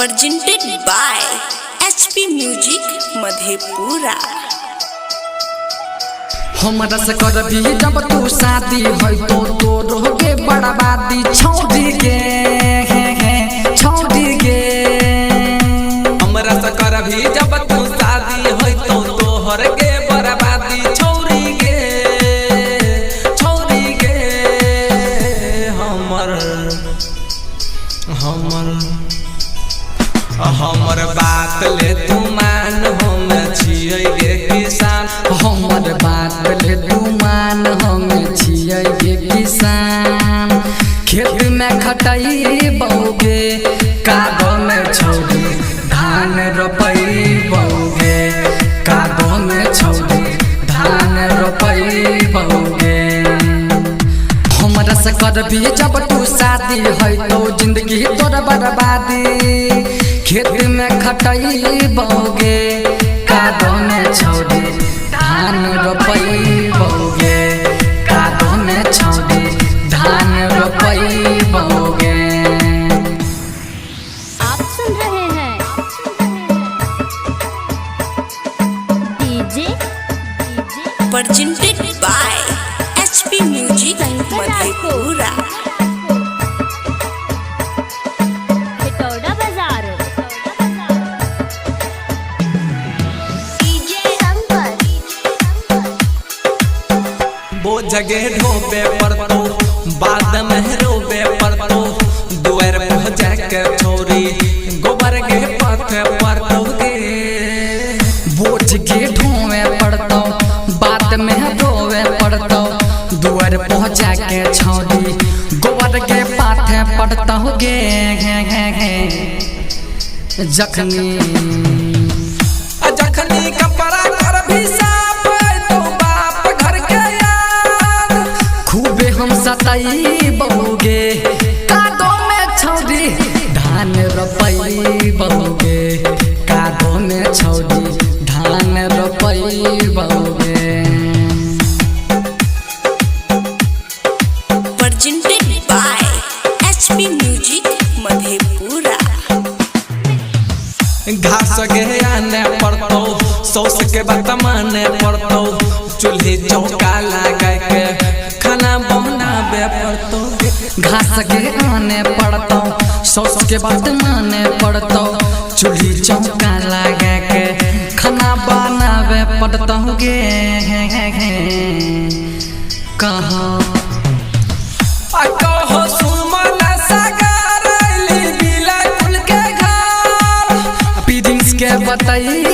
presented by HP Music Madhepura. हमरा से करबी जब तू शादी होई तो तोर के बर्बादी छौड़ी गे छौड़ी गे। हमरा से करबी जब तू शादी होई तो तोहर के बर्बादी छौड़ी गे छौड़ी गे। हमर बात ले तू मान हम छियै गे किसान। हमर बात ले तू मान हम छियै गे किसान। खेत में खटई बौगे कादो में छौड़ी धान रोपई बौगे कादो में छौड़ी धान रोपई बौगे। हमरा से करबी जब तू शादी होई तो जिंदगी तोर बर्बादी। खेत में खटई बौगे कादो में छौड़ी धान रोपई बौगे कादो में छौड़ी धान रोपई बौगे। आप सुन रहे हैं DJ presented by HP Music Madhepura. Pitaura बाजार वो जगह ढोबे पर तो बाद में रोबे पर तो दुआर पर जाके छोरी गोबर के पथे पर तो गे। बोझ के ढोवे पड़तो बात में रोवे पड़तो दुआर पहुँचा के छौड़ी गोबर के पाथे पड़तो गे जखनी जखनी कपड़ा कर भी साफ तो बाप घर के याद खूबे हम सताई बौगे कादो में छौड़ी धान रोपई बौगे कादो में छौड़ी धान रोपई बौगे। presented by HP Music Madhepura. घास के आने पड़तो सौस के बात माने पड़तो चूल्हे चौका लगा के खाना बनावे पड़तो। घास के आने पड़तो सौस के बात माने पड़तो चूल्ही चौका लगा के खाना बनावे पड़तो गे कहाँ कहो सुमन सागर ली बिला कुल के घर पीरिंग्स के बताई